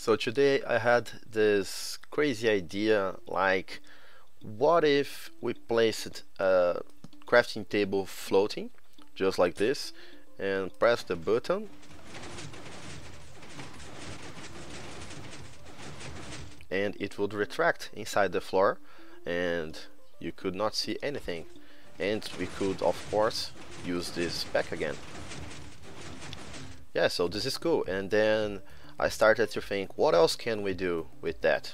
So today I had this crazy idea, like what if we placed a crafting table floating just like this and press the button and it would retract inside the floor and you could not see anything, and we could of course use this back again. Yeah, so this is cool. And then I started to think, what else can we do with that?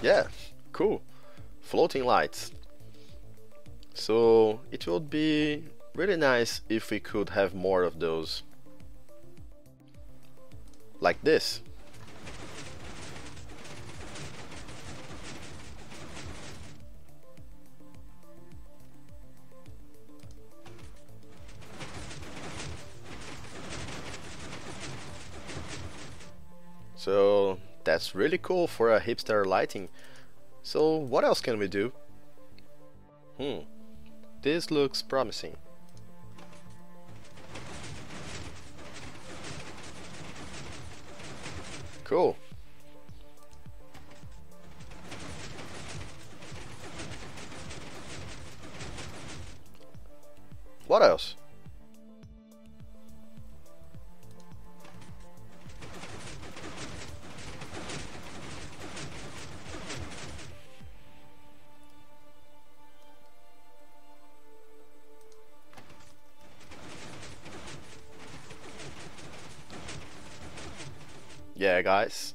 Yeah, cool. Floating lights. So it would be really nice if we could have more of those. Like this. So that's really cool for a hipster lighting. So what else can we do? This looks promising. Cool. What else? Yeah, guys.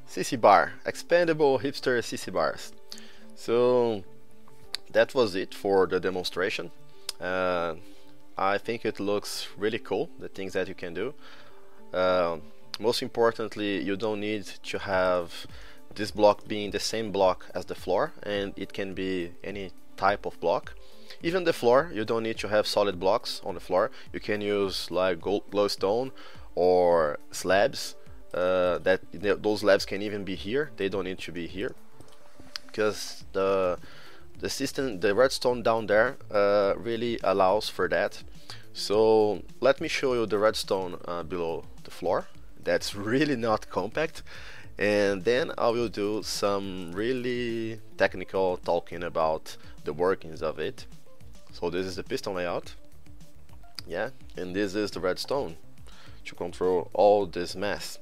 Sissy bar, expandable hipster Sissy bars. So that was it for the demonstration. I think it looks really cool, the things that you can do. Most importantly, you don't need to have this block being the same block as the floor, and it can be any type of block. Even the floor, you don't need to have solid blocks on the floor. You can use like glowstone or slabs. Those slabs can even be here. They don't need to be here because the system, the redstone down there, really allows for that. So let me show you the redstone below the floor. That's really not compact, and then I will do some really technical talking about the workings of it. So this is the piston layout, yeah, and this is the redstone to control all this mess.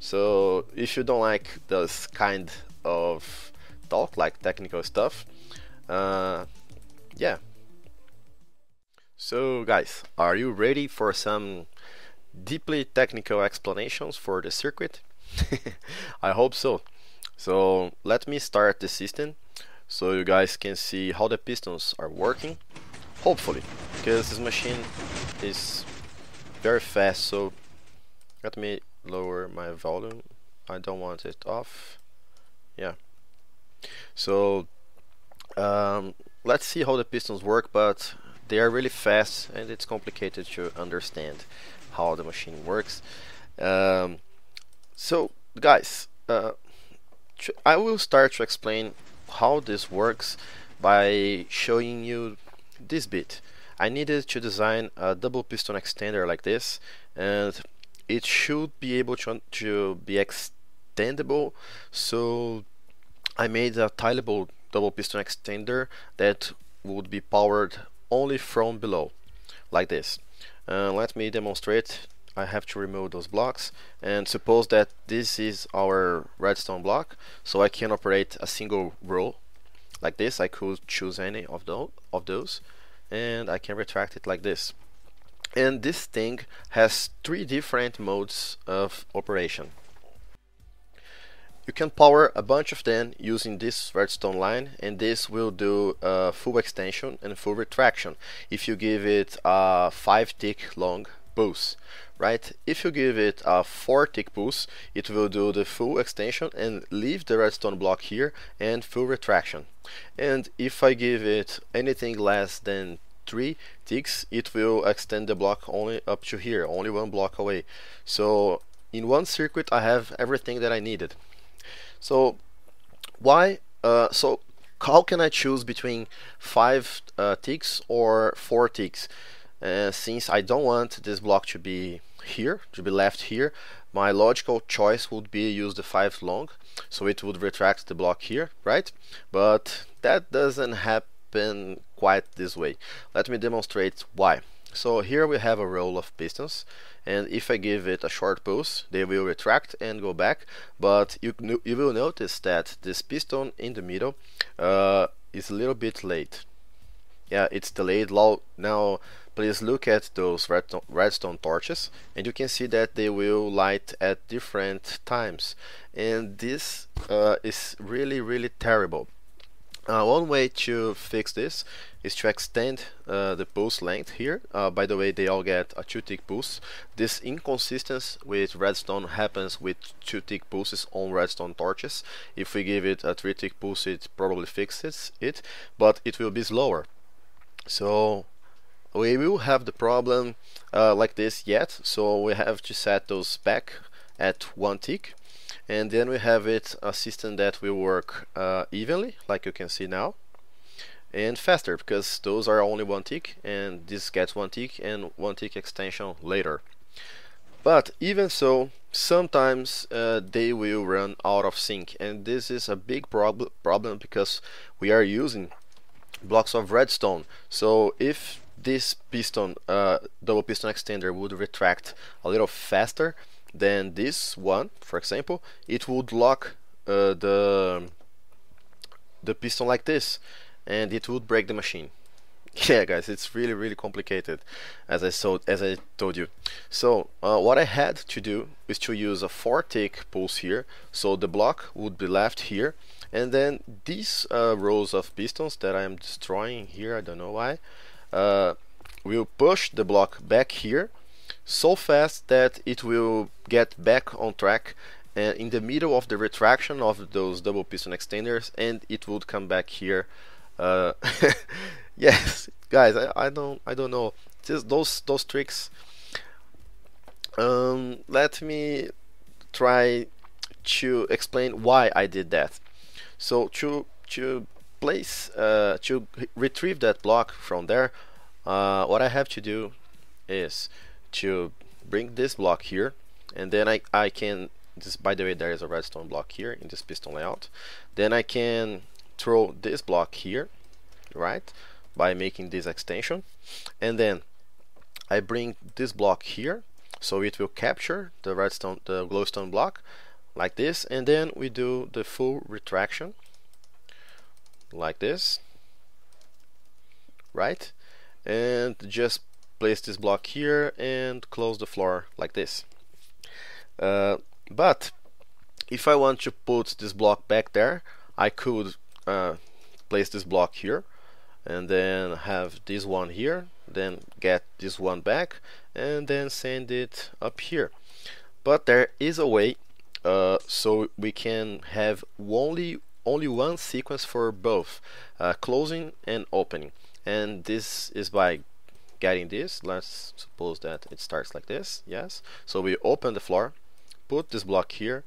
So if you don't like this kind of talk, like technical stuff, yeah. So guys, are you ready for some deeply technical explanations for the circuit? I hope so. So let me start the system so you guys can see how the pistons are working, hopefully, because this machine is very fast. So let me lower my volume. I don't want it off. Yeah. So let's see how the pistons work, but they are really fast and it's complicated to understand how the machine works. So guys, I will start to explain how this works by showing you this bit. I needed to design a double piston extender like this, and it should be able to be extendable. So I made a tileable double piston extender that would be powered only from below, like this. Let me demonstrate. I have to remove those blocks, and suppose that this is our redstone block, so I can operate a single row like this. I could choose any of those, and I can retract it like this. And this thing has 3 different modes of operation. You can power a bunch of them using this redstone line, and this will do full extension and full retraction if you give it a 5-tick long pulse, right? If you give it a 4-tick pulse, it will do the full extension and leave the redstone block here and full retraction. And if I give it anything less than 3 ticks, it will extend the block only up to here, only 1 block away. So in one circuit I have everything that I needed. So why? So how can I choose between 5 ticks or 4 ticks? Since I don't want this block to be here, to be left here, my logical choice would be use the 5 long, so it would retract the block here, right? But that doesn't happen quite this way. Let me demonstrate why. So here we have a row of pistons, and if I give it a short pulse, they will retract and go back, but you will notice that this piston in the middle is a little bit late. Yeah, it's delayed. Now please look at those redstone torches, and you can see that they will light at different times, and this is really terrible. One way to fix this is to extend the pulse length here. By the way, they all get a 2-tick pulse. This inconsistency with redstone happens with 2-tick pulses on redstone torches. If we give it a 3-tick pulse, it probably fixes it, but it will be slower. So we will have the problem like this yet, so we have to set those back at 1 tick, and then we have a system that will work evenly, like you can see now, and faster, because those are only 1 tick, and this gets 1 tick and 1 tick extension later. But even so, sometimes they will run out of sync, and this is a big problem because we are using blocks of redstone. So if this piston, double piston extender, would retract a little faster than this one, for example, it would lock the piston like this, and it would break the machine. Yeah, guys, it's really complicated, as I told you. So what I had to do is to use a 4-tick pulse here, so the block would be left here, and then these rows of pistons that I am destroying here, I don't know why, will push the block back here so fast that it will get back on track in the middle of the retraction of those double piston extenders, and it would come back here. Yes, guys, I don't know. Just those tricks. Let me try to explain why I did that. So to retrieve that block from there, what I have to do is to bring this block here, and then I can, by the way, there is a redstone block here in this piston layout. Then I can throw this block here, right, by making this extension, and then I bring this block here, so it will capture the glowstone block like this, and then we do the full retraction like this, right, and just place this block here and close the floor like this. But if I want to put this block back there, I could place this block here, and then have this one here, then get this one back, and then send it up here. But there is a way, so we can have only one sequence for both, closing and opening, and this is by getting this. Let's suppose that it starts like this. Yes, so we open the floor, put this block here,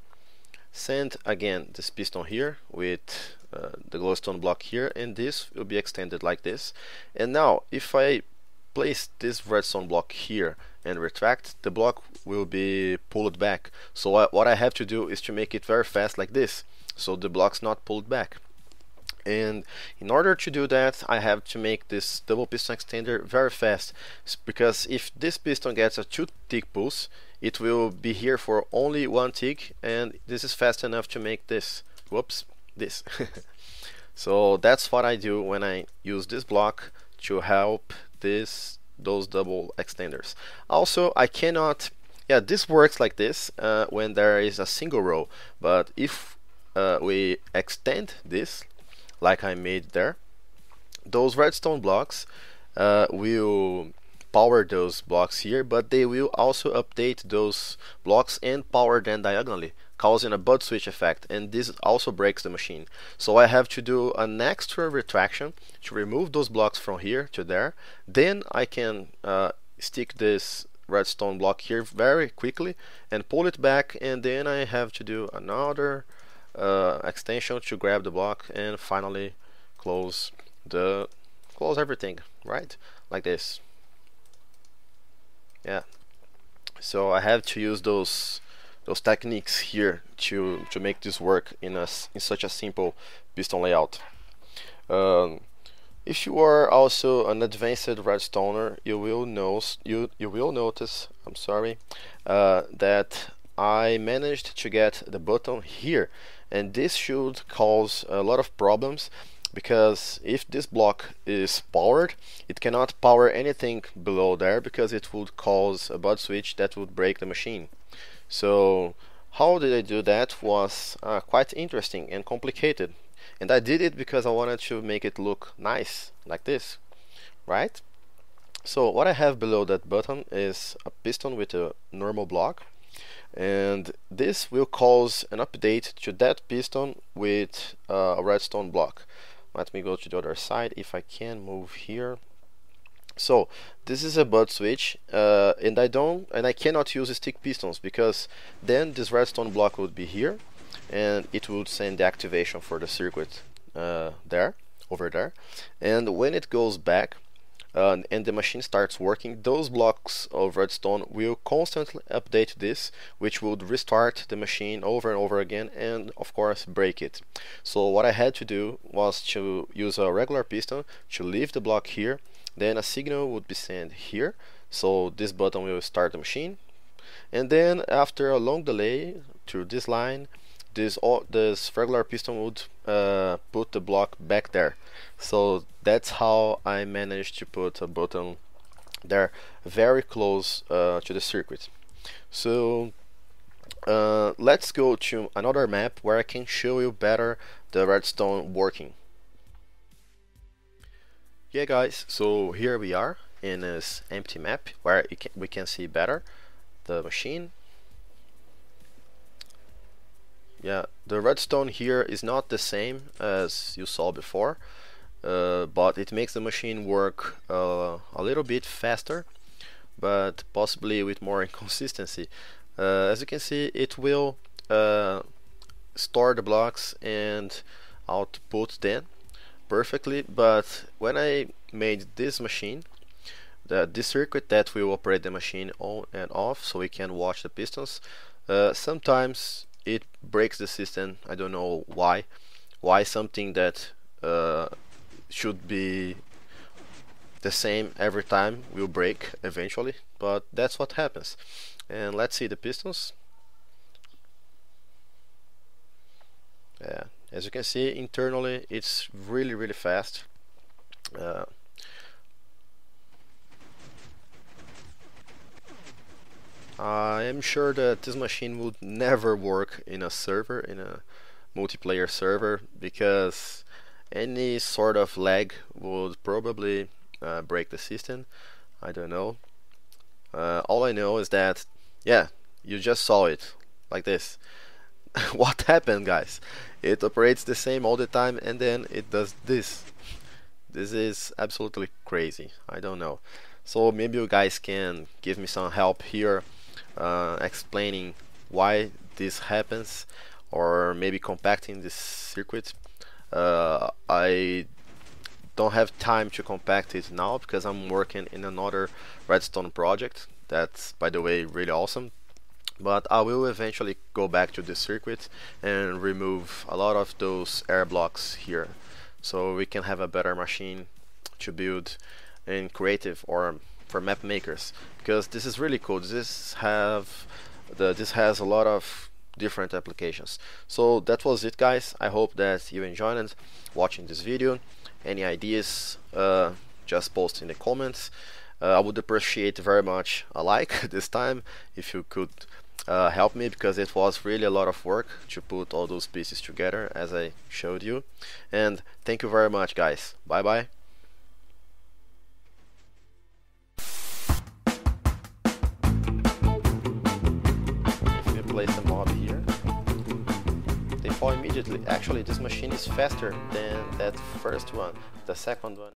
send again this piston here with the glowstone block here, and this will be extended like this. And now if I place this redstone block here and retract, the block will be pulled back. So what I have to do is to make it very fast like this, so the block's not pulled back. And in order to do that, I have to make this double piston extender very fast, because if this piston gets a 2-tick pulse, it will be here for only 1 tick, and this is fast enough to make this. Whoops, this. So that's what I do when I use this block to help those double extenders. Also, I cannot, yeah, this works like this when there is a single row, but if we extend this like I made there, those redstone blocks will power those blocks here, but they will also update those blocks and power them diagonally, causing a butt switch effect, and this also breaks the machine. So I have to do an extra retraction to remove those blocks from here to there. Then I can stick this redstone block here very quickly and pull it back, and then I have to do another extension to grab the block and finally close everything, right? Like this. Yeah. So I have to use those techniques here to make this work in such a simple piston layout. If you are also an advanced redstoner, you will notice, I'm sorry, that I managed to get the button here, and this should cause a lot of problems, because if this block is powered, it cannot power anything below there, because it would cause a bud switch that would break the machine. So how did I do that was quite interesting and complicated, and I did it because I wanted to make it look nice like this, right? So what I have below that button is a piston with a normal block, and this will cause an update to that piston with a redstone block. Let me go to the other side if I can move here. So this is a bud switch, and I cannot use stick pistons, because then this redstone block would be here, and it would send the activation for the circuit over there, and when it goes back and the machine starts working, those blocks of redstone will constantly update this, which would restart the machine over and over again, and of course break it. So what I had to do was to use a regular piston to leave the block here, then a signal would be sent here, so this button will start the machine, and then after a long delay through this line, this regular piston would put the block back there. So that's how I managed to put a button there very close to the circuit. So let's go to another map where I can show you better the redstone working. Yeah guys, so here we are in this empty map where we can see better the machine. Yeah, the redstone here is not the same as you saw before, but it makes the machine work a little bit faster, but possibly with more inconsistency. As you can see, it will store the blocks and output them perfectly, but when I made this machine, this circuit that will operate the machine on and off so we can watch the pistons, sometimes it breaks the system. I don't know why something that should be the same every time will break eventually, but that's what happens. And let's see the pistons. Yeah, as you can see, internally it's really fast. I am sure that this machine would never work in a server, in a multiplayer server, because any sort of lag would probably break the system. I don't know. All I know is that, yeah, you just saw it like this. What happened, guys? It operates the same all the time, and then it does this. This is absolutely crazy. I don't know. So maybe you guys can give me some help here, explaining why this happens, or maybe compacting this circuit. I don't have time to compact it now because I'm working in another redstone project that's, by the way, really awesome, but I will eventually go back to the circuit and remove a lot of those air blocks here, so we can have a better machine to build in creative or for map makers, because this is really cool. This has a lot of different applications. So that was it, guys. I hope that you enjoyed watching this video. Any ideas, just post in the comments. I would appreciate very much a like this time if you could help me, because it was really a lot of work to put all those pieces together as I showed you. And thank you very much, guys. Bye bye. If you place a mob here, they fall immediately. Actually, this machine is faster than that first one. The second one